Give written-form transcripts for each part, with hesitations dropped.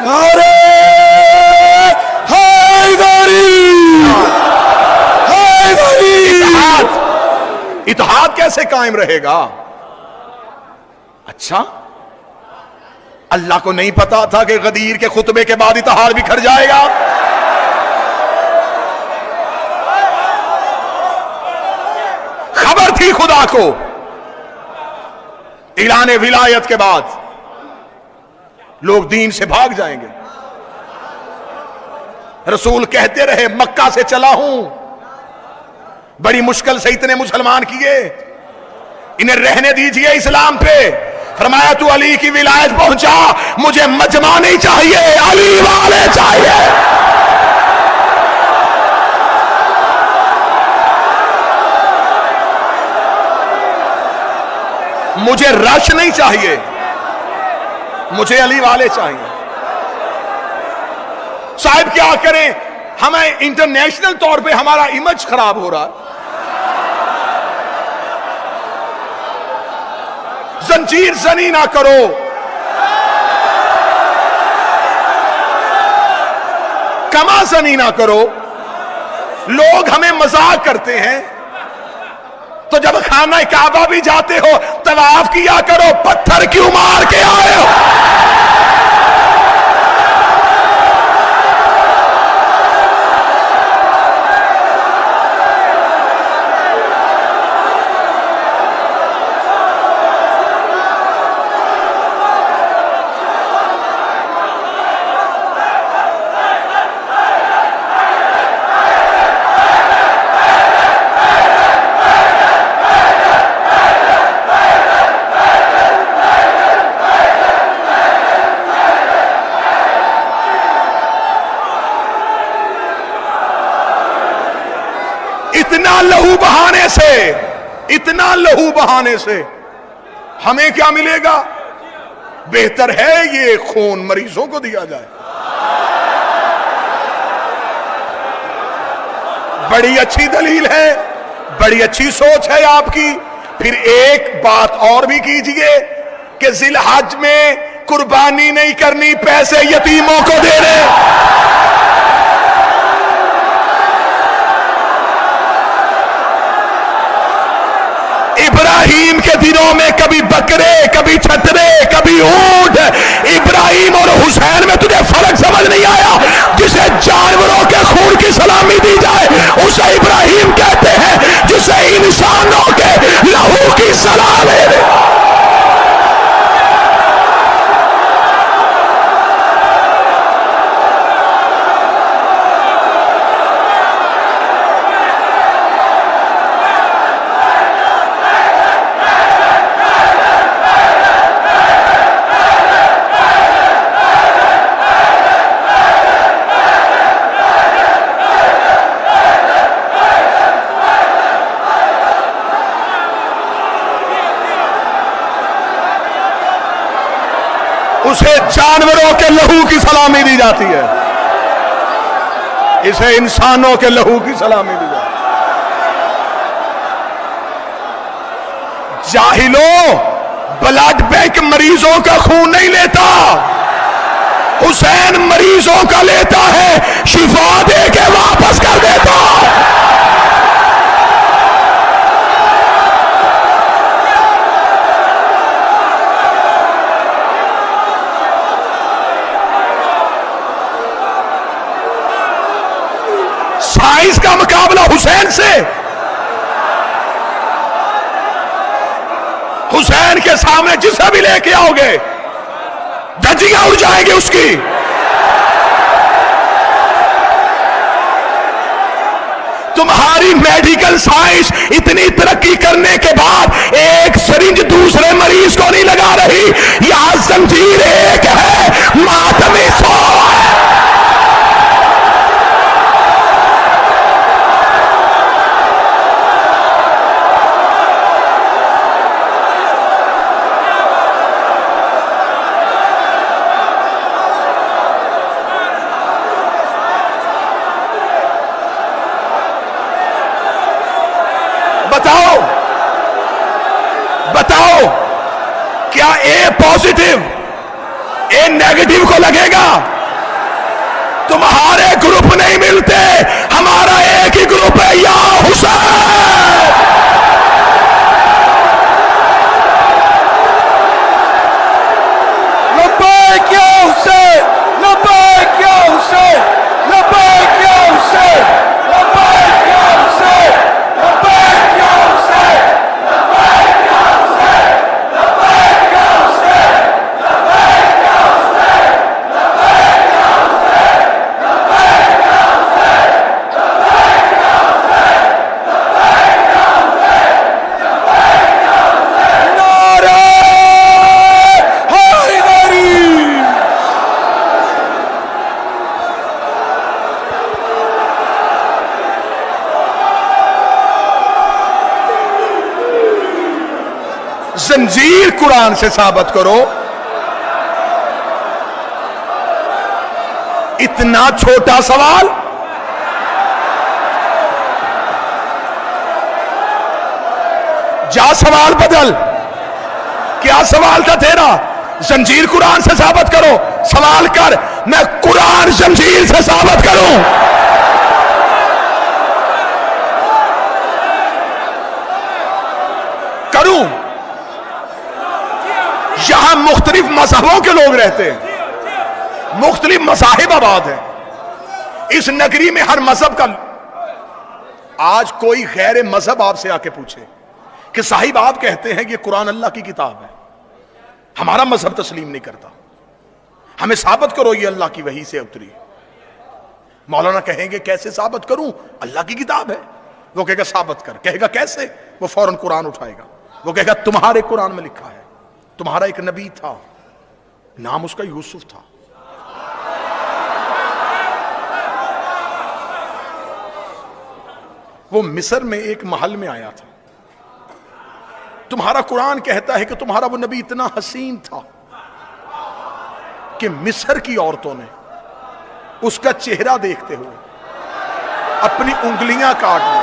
नारे हैदरी, हैदरी। इत्तेहाद कैसे कायम रहेगा? अच्छा, अल्लाह को नहीं पता था कि गदीर के खुतबे के बाद इत्तेहाद बिखर जाएगा? खबर थी खुदा को ऐलान विलायत के बाद लोग दीन से भाग जाएंगे। रसूल कहते रहे मक्का से चला हूं, बड़ी मुश्किल से इतने मुसलमान किए, इन्हें रहने दीजिए इस्लाम पे। फरमाया तू अली की विलायत पहुंचा, मुझे मजमा नहीं चाहिए, अली वाले चाहिए। मुझे रश नहीं चाहिए, मुझे अली वाले चाहिए। साहब क्या करें, हमें इंटरनेशनल तौर पे हमारा इमेज खराब हो रहा है। जंजीर जनी ना करो, कमा जनी ना करो। लोग हमें मजाक करते हैं, तो जब खाना काबा भी जाते हो तवाफ किया करो, पत्थर क्यों मार के आए हो? इतना लहू बहाने से, इतना लहू बहाने से हमें क्या मिलेगा? बेहतर है ये खून मरीजों को दिया जाए। बड़ी अच्छी दलील है, बड़ी अच्छी सोच है आपकी। फिर एक बात और भी कीजिए कि जिलहज में कुर्बानी नहीं करनी, पैसे यतीमों को दे रहे। इब्राहिम के दिनों में कभी बकरे, कभी छतरे, कभी ऊंट। इब्राहिम और हुसैन में तुझे फर्क समझ नहीं आया? जिसे जानवरों के खून की सलामी दी जाए उसे इब्राहिम कहते हैं, जिसे इंसानों के लहू की सलामी। उसे जानवरों के लहू की सलामी दी जाती है, इसे इंसानों के लहू की सलामी दी जाती है। जाहिलों, ब्लड बैंक मरीजों का खून नहीं लेता, हुसैन मरीजों का लेता है, शिफा दे के वापस कर देता। साइंस का मुकाबला हुसैन से, हुसैन के सामने जिसे भी लेके आओगे धज्जियां उड़ जाएंगी उसकी। तुम्हारी मेडिकल साइंस इतनी तरक्की करने के बाद एक सिरिंज दूसरे मरीज को नहीं लगा रही। यहां जंजीर एक है, मातमी 100 है। बताओ बताओ, क्या ए पॉजिटिव ये नेगेटिव को लगेगा तुम्हारे ग्रुप नहीं मिलते, हमारा एक ही ग्रुप है, या हुसैन। लब्बैक या हुसैन, लब्बैक या हुसैन, लब्बैक या हुसैन, लब्बैक या हुसैन, लब्बैक या हुसैन, लब्बैक या हुसैन, लब्बैक या हुसैन, लब्बैक या हुसैन, लब्बैक या हुसैन, लब्बैक या हुसैन, लब्बैक या हुसैन, लब्बैक या हुसैन, लब्बैक या हुसैन। नारे हैदरी। जंजीर कुरान से साबित करो। इतना छोटा सवाल, जा सवाल बदल। क्या सवाल था तेरा? जंजीर कुरान से साबित करो। सवाल कर, मैं कुरान जंजीर से साबित करूं। करूं। यहां मुख्तलिफ मजहबों के लोग रहते हैं, मुख्तलिफ मज़ाहिब आबाद हैं इस नगरी में। हर मजहब का, आज कोई गैर मजहब आपसे आके पूछे कि साहिब आप कहते हैं कि कुरान अल्लाह की किताब है, हमारा मजहब तस्लीम नहीं करता, हमें साबित करो ये अल्लाह की वही से उतरी। मौलाना कहेंगे कैसे साबित करूं, अल्लाह की किताब है। वो कहेगा साबित कर। कहेगा कैसे? वो फौरन कुरान उठाएगा। वो कहेगा तुम्हारे कुरान में लिखा है, तुम्हारा एक नबी था, नाम उसका यूसुफ था, वो मिस्र में एक महल में आया था। तुम्हारा कुरान कहता है कि तुम्हारा वो नबी इतना हसीन था कि मिस्र की औरतों ने उसका चेहरा देखते हुए अपनी उंगलियां काट ली।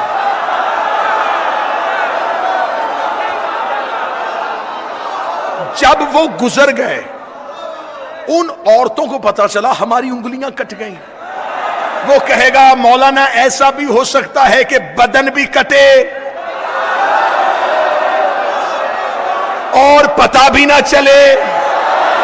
जब वो गुजर गए, उन औरतों को पता चला हमारी उंगलियां कट गई। वो कहेगा मौलाना ऐसा भी हो सकता है कि बदन भी कटे और पता भी ना चले।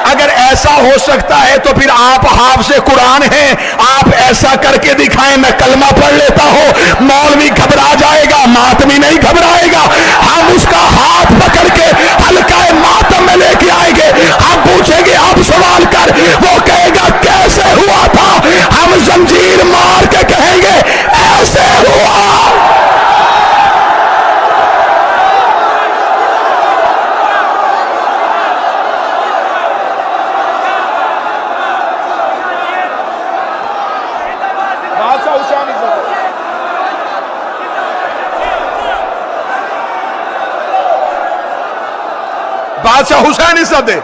अगर ऐसा हो सकता है तो फिर आप हाफ से कुरान हैं, आप ऐसा करके दिखाएं, मैं कलमा पढ़ लेता हूं। मौलवी घबरा जाएगा, मातमी नहीं घबराएगा। हम उसका हाथ पकड़ के हल्का मातम में लेके आएंगे। हम पूछेंगे अब सवाल कर, वो कहेगा कैसे हुआ था, हम जंजीर मार के कहेंगे ऐसे हुआ। बादशाह हुसैन इज्जत दे।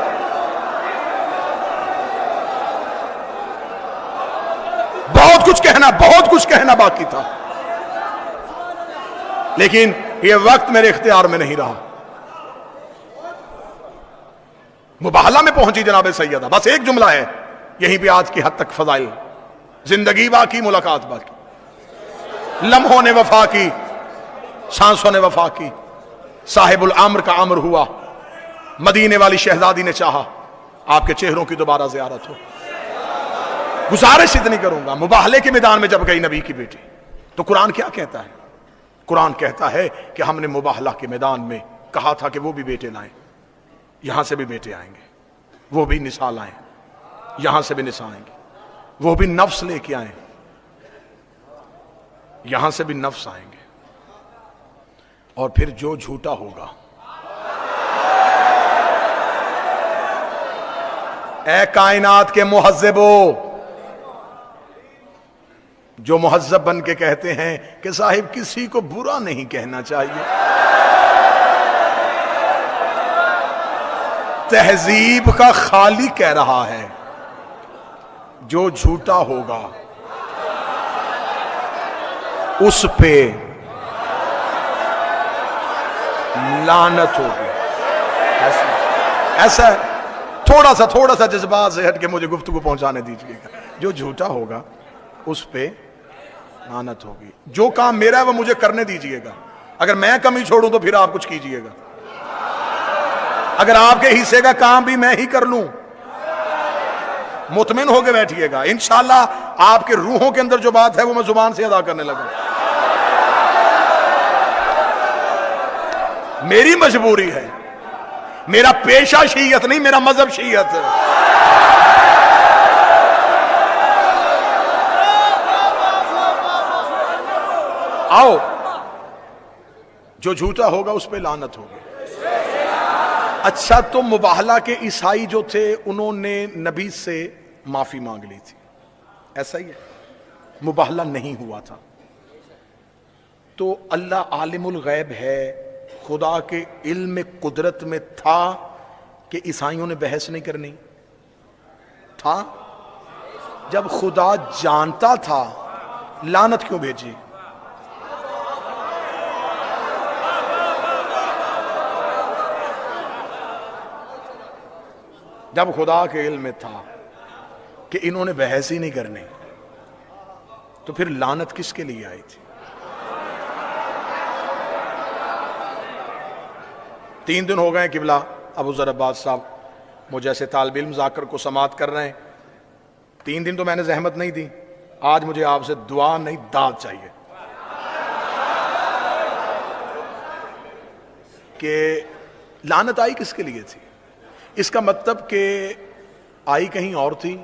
बहुत कुछ कहना बाकी था, लेकिन यह वक्त मेरे इख्तियार में नहीं रहा। मुबाहला में पहुंची जनाब सैयदा। बस एक जुमला है, यहीं पे आज की हद तक फजाइल। जिंदगी बाकी, मुलाकात बाकी, लम्हों ने वफा की, सांसों ने वफा की, साहिबुल अम्र का अम्र हुआ, मदीने वाली शहजादी ने चाहा आपके चेहरों की दोबारा ज़ियारत हो। गुजारिश इतनी करूंगा, मुबाहले के मैदान में जब गई नबी की बेटी, तो कुरान क्या कहता है? कुरान कहता है कि हमने मुबाहला के मैदान में कहा था कि वो भी बेटे लाएं, यहां से भी बेटे आएंगे, वो भी निसा लाएं, यहां से भी निसा आएंगे, वो भी नफ्स लेके आए, यहां से भी नफ्स आएंगे। और फिर जो झूठा होगा, ए कायनात के मुहज्जिबो, जो मुहज्जब बन के कहते हैं कि साहिब किसी को बुरा नहीं कहना चाहिए, तहजीब का खाली कह रहा है, जो झूठा होगा उस पे लानत होगी। ऐसा है, थोड़ा सा जज्बात से हट के मुझे गुफ्तगू पहुंचाने दीजिएगा। जो झूठा होगा उस पे लानत होगी। जो काम मेरा है वो मुझे करने दीजिएगा। अगर मैं कमी छोड़ूं तो फिर आप कुछ कीजिएगा। अगर आपके हिस्से का काम भी मैं ही कर लूं, मुतमिन होकर बैठिएगा, इंशाअल्लाह आपके रूहों के अंदर जो बात है वो मैं जुबान से अदा करने लगा। मेरी मजबूरी है, मेरा पेशा शीयत नहीं, मेरा मजहब शीयत है। आओ, जो झूठा होगा उस पर लानत होगी। अच्छा, तो मुबाहला के ईसाई जो थे उन्होंने नबी से माफी मांग ली थी, ऐसा ही है, मुबाहला नहीं हुआ था। तो अल्लाह आलिमुल गैब है, खुदा के इल्म कुदरत में था कि ईसाइयों ने बहस नहीं करनी था। जब खुदा जानता था, लानत क्यों भेजी? जब खुदा के इल्म में था कि इन्होंने बहस ही नहीं करनी, तो फिर लानत किसके लिए आई थी? 3 दिन हो गए किबला अबू ज़र अब्बास साहब मुझे ऐसे तालिब इल्म जाकर को समात कर रहे हैं। 3 दिन तो मैंने जहमत नहीं दी, आज मुझे आपसे दुआ नहीं दाद चाहिए कि लानत आई किसके लिए थी। इसका मतलब कि आई कहीं और थी,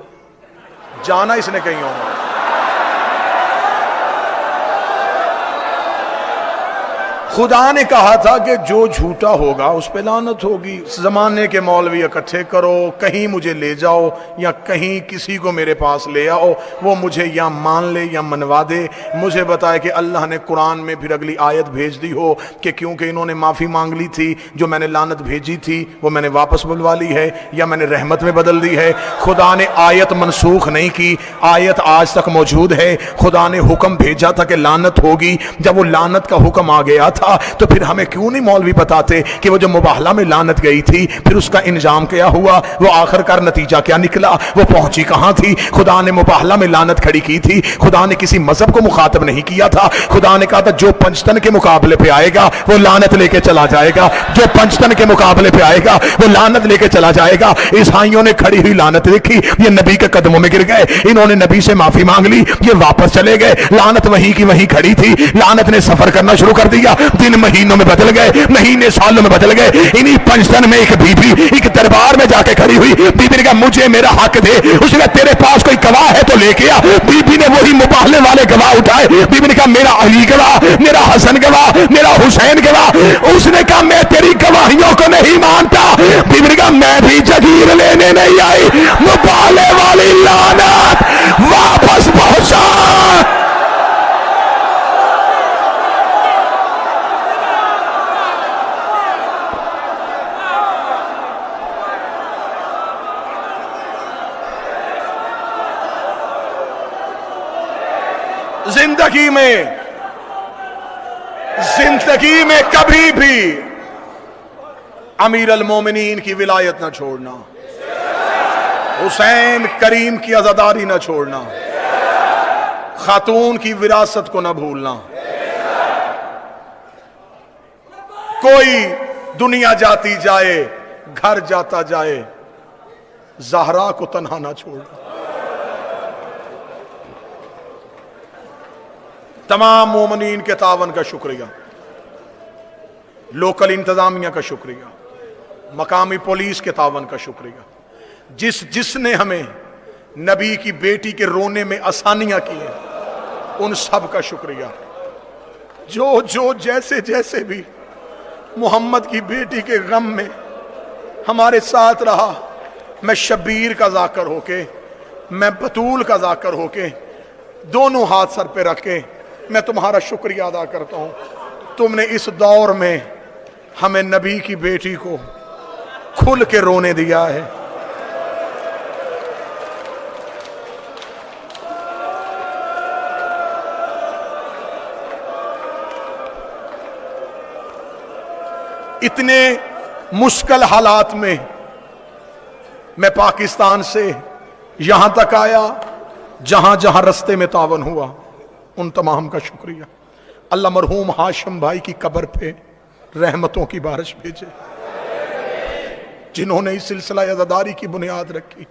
जाना इसने कहीं और। खुदा ने कहा था कि जो झूठा होगा उस पे लानत होगी। जमाने के मौलवी इकट्ठे करो, कहीं मुझे ले जाओ या कहीं किसी को मेरे पास ले आओ, वो मुझे या मान ले या मनवा दे। मुझे बताए कि अल्लाह ने कुरान में फिर अगली आयत भेज दी हो कि क्योंकि इन्होंने माफ़ी मांग ली थी, जो मैंने लानत भेजी थी वो मैंने वापस बुलवा ली है या मैंने रहमत में बदल दी है। खुदा ने आयत मनसूख नहीं की, आयत आज तक मौजूद है। खुदा ने हुक्म भेजा था कि लानत होगी। जब वो लानत का हुक्म आ गया था तो फिर हमें क्यों नहीं मौलवी बताते कि वो जो मुबाहला में लानत गई थी फिर उसका इंजाम क्या हुआ, वो आखिरकार नतीजा क्या निकला, वो पहुंची कहां थी। खुदा ने मुबाहला में लानत खड़ी की थी, खुदा ने किसी मजहब को मुखातब नहीं किया था। खुदा ने कहा था जो पंचतन के मुकाबले पे आएगा वो लानत लेके चला जाएगा, जो पंचतन के मुकाबले पे आएगा वो लानत लेके चला जाएगा। ईसाइयों ने खड़ी हुई लानत देखी, ये नबी के कदमों में गिर गए, इन्होंने नबी से माफी मांग ली, ये वापस चले गए। लानत वहीं की वहीं खड़ी थी, लानत ने सफर करना शुरू कर दिया। दिन महीनों में बदल गए, महीने सालों में बदल गए। इन्हीं पंचतन में एक बीबी एक दरबार में जाके खड़ी हुई, बीबी ने कहा मुझे मेरा हक दे। उसने तेरे पास कोई गवाह है तो लेके आ। बीबी ने वही मुबाहले वाले गवाह उठाए। बीबी ने कहा मेरा अली गवाह, मेरा हसन गवाह, मेरा हुसैन गवाह। उसने कहा मैं तेरी गवाहियों को नहीं मानता। बीबी ने कहा मैं भी जगीर लेने नहीं आई, मुबाहले वाली लानत वापस पहुंचा। जिंदगी में कभी भी अमीर अल मोमिनीन की विलायत ना छोड़ना, हुसैन करीम की अज़ादारी ना छोड़ना, खातून की विरासत को ना भूलना। कोई दुनिया जाती जाए, घर जाता जाए, ज़हरा को तन्हा ना छोड़ना। तमाम मोमिनीन के तावन का शुक्रिया, लोकल इंतजामिया का शुक्रिया, मकामी पुलिस के तावन का शुक्रिया, जिसने हमें नबी की बेटी के रोने में आसानियां की हैं, उन सब का शुक्रिया। जो जैसे जैसे भी मोहम्मद की बेटी के गम में हमारे साथ रहा, मैं शब्बीर का जाकर होके, मैं बतूल का जाकर होके, दोनों हाथ सर पे रख के मैं तुम्हारा शुक्रिया अदा करता हूं। तुमने इस दौर में हमें नबी की बेटी को खुल के रोने दिया है। इतने मुश्किल हालात में मैं पाकिस्तान से यहां तक आया, जहां जहां रस्ते में तावन हुआ, उन तमाम का शुक्रिया। अल्लाह मरहूम हाशिम भाई की कब्र पे रहमतों की बारिश भेजे, जिन्होंने इस सिलसिला अज़ादारी की बुनियाद रखी।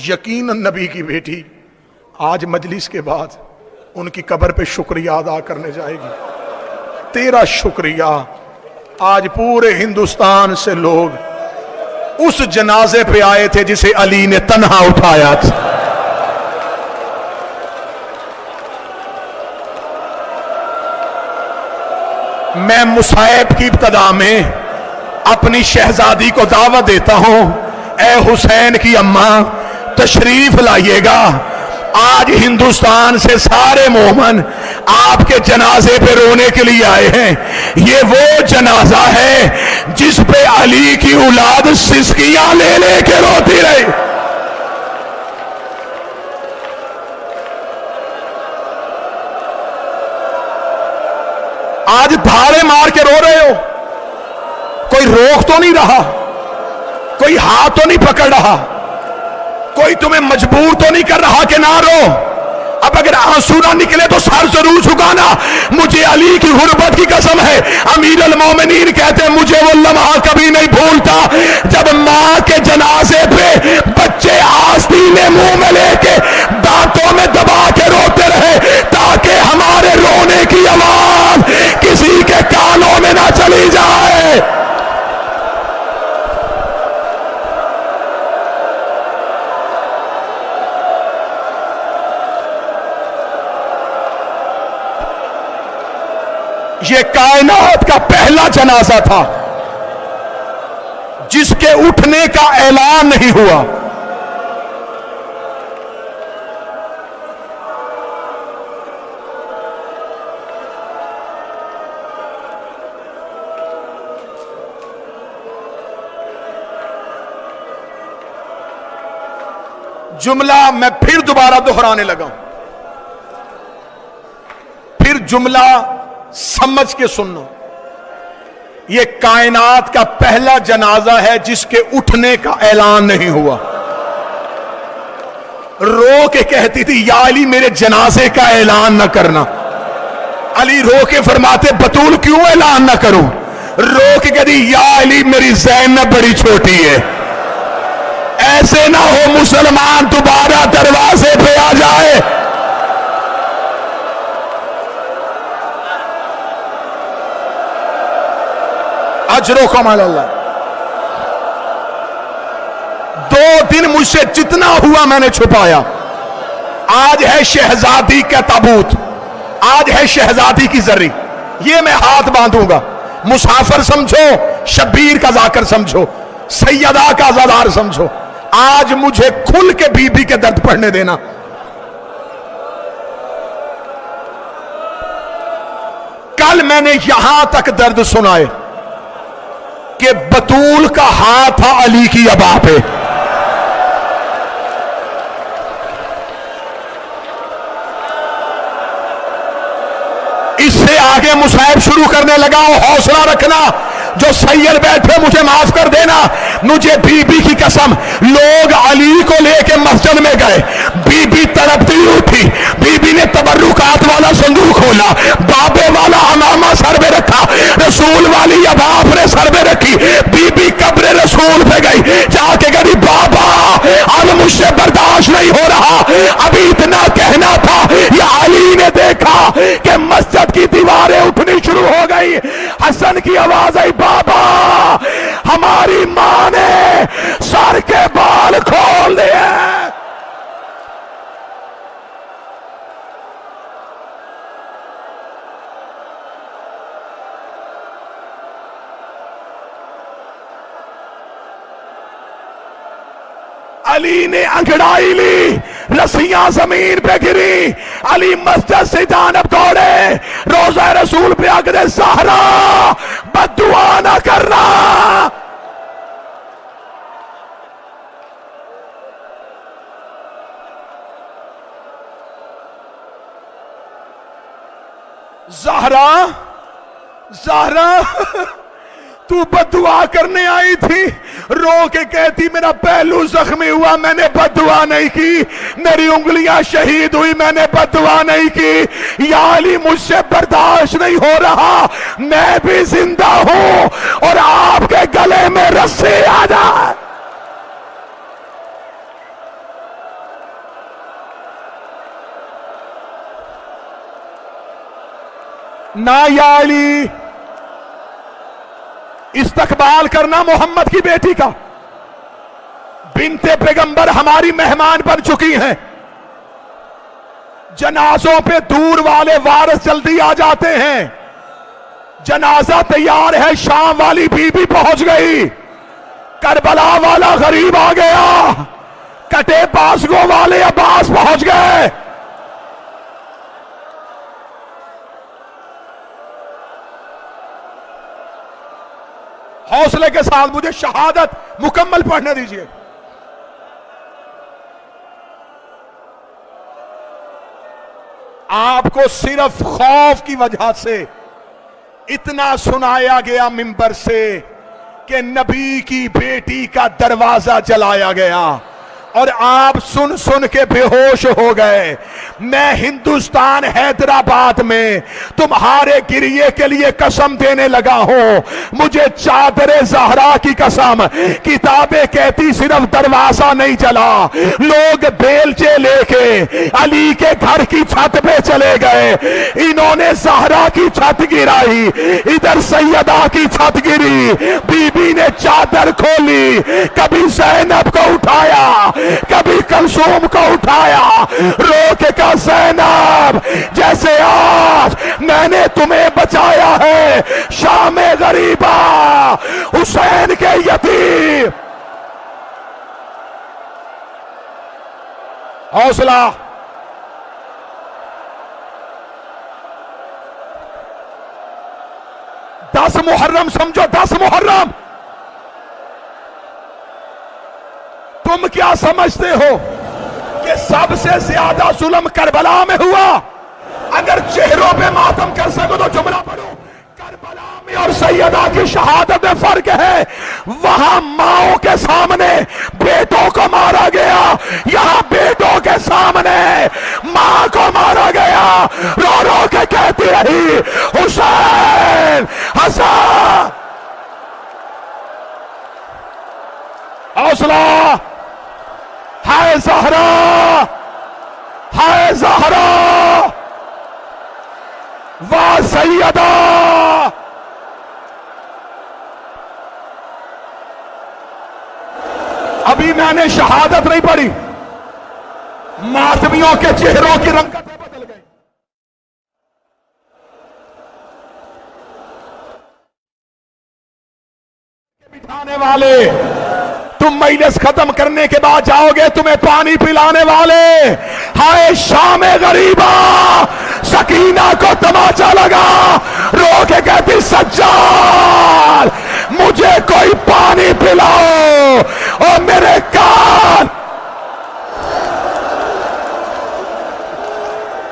यकीनन नबी की बेटी आज मजलिस के बाद उनकी कब्र पे शुक्रिया अदा करने जाएगी। तेरा शुक्रिया। आज पूरे हिंदुस्तान से लोग उस जनाजे पे आए थे जिसे अली ने तन्हा उठाया था। मैं मुसाइब की इब्तदा में अपनी शहजादी को दावत देता हूं, ए हुसैन की अम्मा तशरीफ लाइएगा। आज हिंदुस्तान से सारे मोमन आपके जनाजे पे रोने के लिए आए हैं। ये वो जनाजा है जिस पे अली की औलाद सिसकियां ले लेके रोती रही। आज धारे मार के रो रहे हो, कोई रोक तो नहीं रहा, कोई हाथ तो नहीं पकड़ रहा, कोई तुम्हें मजबूर तो नहीं कर रहा कि ना रो। अब अगर आंसू ना निकले तो सर जरूर झुकाना। मुझे अली की गुर्बत की कसम है, अमीर अल मोमिनीन कहते हैं मुझे वो लम्हा कभी नहीं भूलता जब मां के जनाजे पे बच्चे आस्तीने मुंह में लेके दांतों में दबा के रोते रहे, ताकि हमारे रोने की आवाज किसी के कानों में ना चली जाए। ये कायनात का पहला जनाजा था जिसके उठने का ऐलान नहीं हुआ। जुमला मैं फिर दोबारा दोहराने लगा, फिर जुमला समझ के सुनना। यह कायनात का पहला जनाजा है जिसके उठने का ऐलान नहीं हुआ। रो के कहती थी या अली मेरे जनाजे का ऐलान न करना। अली रो के फरमाते बतूल क्यों ऐलान न करूं। रो के कहती या अली मेरी ज़ैनब बड़ी छोटी है। ऐसे ना हो मुसलमान दोबारा दरवाजे पे आ जाए। अजरो कमाल अल्लाह। 2 दिन मुझसे जितना हुआ मैंने छुपाया। आज है शहजादी का ताबूत, आज है शहजादी की जर्री, ये मैं हाथ बांधूंगा। मुसाफिर समझो, शब्बीर का जाकर समझो, सैयदा का आज़ादार समझो। आज मुझे खुल के बीबी के दर्द पढ़ने देना। कल मैंने यहां तक दर्द सुनाए कि बतूल का हाथ था अली की अबा पे। इससे आगे मुसाहिब शुरू करने लगा। हौसला रखना, जो सैयद बैठे मुझे माफ कर देना। मुझे बीबी की कसम, लोग अली को लेके मस्जिद में गए, बीबी तड़पती उठी, बीबी ने तबर्रुकात वाला संदूक खोला, बाबे वाला अमामा सर में रखा, रसूल वाली अबा अपने सर में रखी, बीबी कब्र रसूल पे गई, जाके कही बाबा अब मुझसे बर्दाश्त नहीं हो रहा। अभी इतना कहना था, या अली ने देखा कि मस्जिद की दीवारें उठनी शुरू हो गई। हसन की आवाज आई बाबा हमारी मां ने सर के बाल खोल दिए। अली ने अंगड़ाई ली, रस्सियां जमीन पे गिरी, अली मस्जिद से जानब दौड़े, रोज़ा रसूल पे आकर ज़हरा बद्दुआ ना करना। ज़हरा, ज़हरा तू बद्दुआ करने आई थी, रो के कहती मेरा पहलू जख्मी हुआ, मैंने बद्दुआ नहीं की। मेरी उंगलियां शहीद हुई, मैंने बद्दुआ नहीं की। या अली मुझसे बर्दाश्त नहीं हो रहा, मैं भी जिंदा हूं और आपके गले में रस्सी आ जाए। ना या अली, इस्तकबाल करना मोहम्मद की बेटी का। बिनते पैगंबर हमारी मेहमान बन चुकी हैं। जनाजों पे दूर वाले वारिस जल्दी आ जाते हैं। जनाजा तैयार है, शाम वाली बीबी पहुंच गई, करबला वाला गरीब आ गया, कटे बासगो वाले अब्बास पहुंच गए। हौसले के साथ मुझे शहादत मुकम्मल पढ़ने दीजिए। आपको सिर्फ खौफ की वजह से इतना सुनाया गया मिंबर से कि नबी की बेटी का दरवाजा जलाया गया और आप सुन सुन के बेहोश हो गए। मैं हिंदुस्तान हैदराबाद में तुम्हारे गिरिए के लिए कसम देने लगा हूं। मुझे चादरे जहरा की कसम, किताबें कहती सिर्फ दरवाजा नहीं जला, लोग बेलचे लेके अली के घर की छत पे चले गए। इन्होंने जहरा की छत गिराई, इधर सैयदा की छत गिरी, बीबी ने चादर खोली, कभी ज़ैनब को उठाया, कभी कलसूम को उठाया, रो के कहा ज़ैनब जैसे आज मैंने तुम्हें बचाया है, शाम गरीबा हुसैन के यतीम। हौसला, दस मुहर्रम समझो, 10 मुहर्रम। तुम क्या समझते हो कि सबसे ज्यादा जुल्म करबला में हुआ? अगर चेहरों पे मातम कर सको तो जुमला पढ़ो। करबला में और सैयदा की शहादत में फर्क है। वहां माओ के सामने बेटों को मारा गया, यहां बेटों के सामने मां को मारा गया। रो रो के कहती रही हुसैन हसन। हौसला, हाय ज़हरा, हाय ज़हरा, वाह सैयदा। अभी मैंने शहादत नहीं पढ़ी, मातमियों के चेहरों की रंगतें बदल गई। बिठाने वाले, तुम मजलिस खत्म करने के बाद जाओगे, तुम्हें पानी पिलाने वाले। हाय शाम गरीबा, सकीना को तमाचा लगा, रो के कहती सज्जाद मुझे कोई पानी पिलाओ और मेरे कान।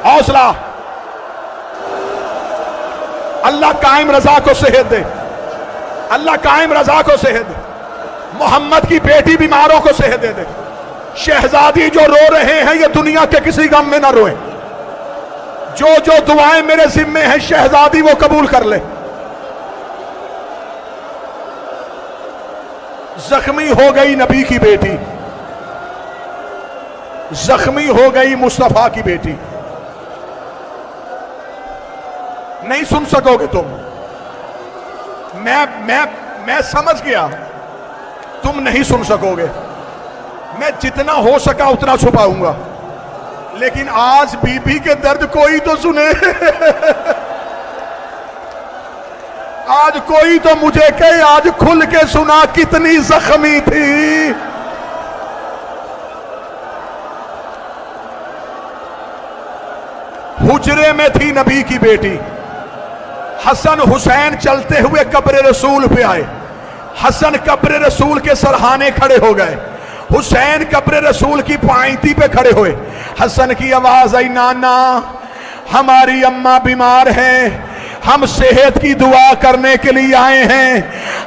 हौसला, अल्लाह कायम रजा को सेहत दे, अल्लाह कायम रजा को सेहत दे, मोहम्मद की बेटी बीमारों को सेहत दे दे। शहजादी जो रो रहे हैं ये दुनिया के किसी गम में ना रोए। जो जो दुआएं मेरे जिम्मे हैं शहजादी वो कबूल कर ले। जख्मी हो गई नबी की बेटी, जख्मी हो गई मुस्तफा की बेटी। नहीं सुन सकोगे तुम, मैं समझ गया तुम नहीं सुन सकोगे। मैं जितना हो सका उतना छुपाऊंगा, लेकिन आज बीबी के दर्द कोई तो सुने। आज कोई तो मुझे कहे, आज खुल के सुना कितनी जख्मी थी। हुजरे में थी नबी की बेटी। हसन हुसैन चलते हुए कब्र रसूल पे आए। हसन कब्र रसूल के सरहाने खड़े हो गए, हुसैन कब्र रसूल की पायती पे खड़े हुए। हसन की आवाज आई, नाना हमारी अम्मा बीमार है, हम सेहत की दुआ करने के लिए आए हैं।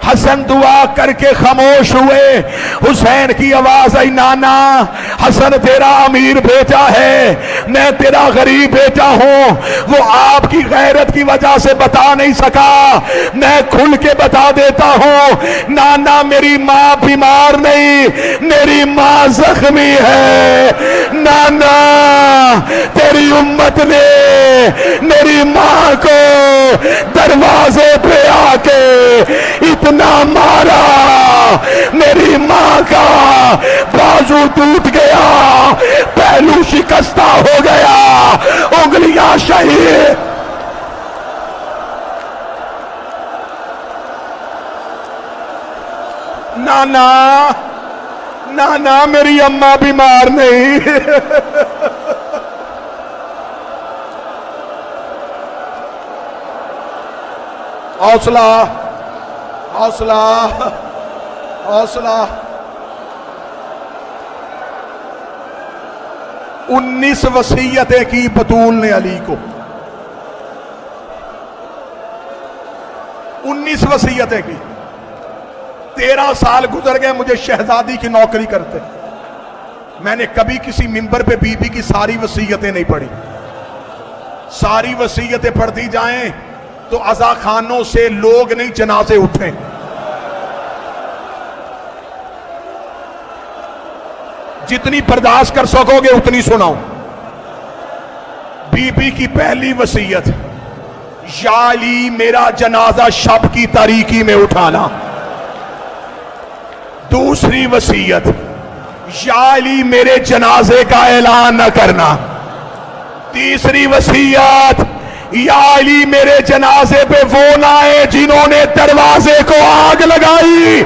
हसन दुआ करके खामोश हुए। हुसैन की आवाज आई, नाना हसन तेरा अमीर बेटा है, मैं तेरा गरीब बेटा हूं। वो आपकी गैरत की वजह से बता नहीं सका, मैं खुल के बता देता हूं। नाना मेरी मां बीमार नहीं, मेरी मां जख्मी है। नाना तेरी उम्मत ने मेरी मां को दरवाजे पे आके इतना मारा, मेरी मां का बाजू टूट गया, पहलू शिकस्ता हो गया, उंगलियां शहीद। नाना नाना मेरी अम्मा बीमार नहीं। हौसला हौसला हौसला। 19 वसीयतें की बतूल ने अली को, 19 वसीयतें की। 13 साल गुजर गए मुझे शहजादी की नौकरी करते, मैंने कभी किसी मिंबर पे बीबी की सारी वसीयतें नहीं पढ़ी। सारी वसीयतें पढ़ती जाएं तो अज़ा खानों से लोग नहीं जनाजे उठे। जितनी बर्दाश्त कर सकोगे उतनी सुनाओ। बीबी की पहली वसीयत, या अली मेरा जनाजा शब की तारीकी में उठाना। दूसरी वसीयत, या अली मेरे जनाजे का ऐलान न करना। तीसरी वसीयत, या अली मेरे जनाजे पे वो ना आए जिन्होंने दरवाजे को आग लगाई।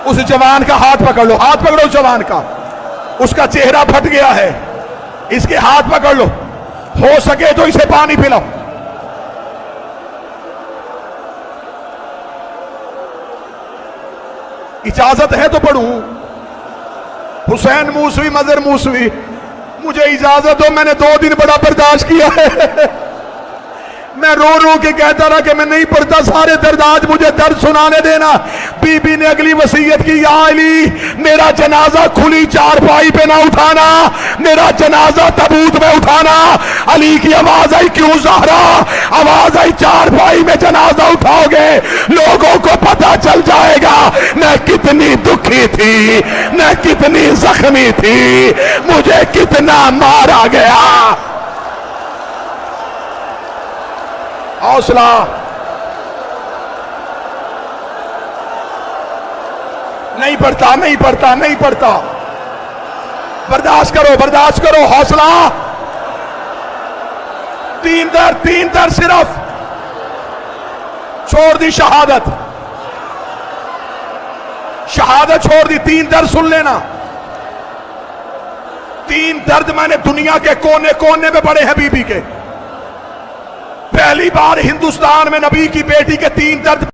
उस जवान का हाथ पकड़ लो, हाथ पकड़ो उस जवान का, उसका चेहरा फट गया है, इसके हाथ पकड़ लो, हो सके तो इसे पानी पिलाओ। इजाजत है तो पढ़ूं। हुसैन मूसवी मजर मूसवी, मुझे इजाजत दो, मैंने 2 दिन बड़ा बर्दाश्त किया है। मैं रो रो के कहता रहा कि मैं नहीं पढ़ता, सारे दर्द आज मुझे दर्द सुनाने देना। बीबी ने अगली वसीयत की, या अली मेरा जनाजा खुली चारपाई पे ना उठाना, मेरा जनाजा तबूत में उठाना। अली की आवाज आई, क्यों ज़हरा? आवाज आई, चारपाई में जनाजा उठाओगे लोगों को पता चल जाएगा मैं कितनी दुखी थी, मैं कितनी जख्मी थी, मुझे कितना मारा गया। हौसला। नहीं पढ़ता, नहीं पढ़ता, नहीं पढ़ता, बर्दाश्त करो, बर्दाश्त करो, हौसला। 3 दर सिर्फ, छोड़ दी शहादत, शहादत छोड़ दी, 3 दर्द सुन लेना। 3 दर्द मैंने दुनिया के कोने कोने में पड़े हैं बीबी के। पहली बार हिंदुस्तान में नबी की बेटी के 3 दर्द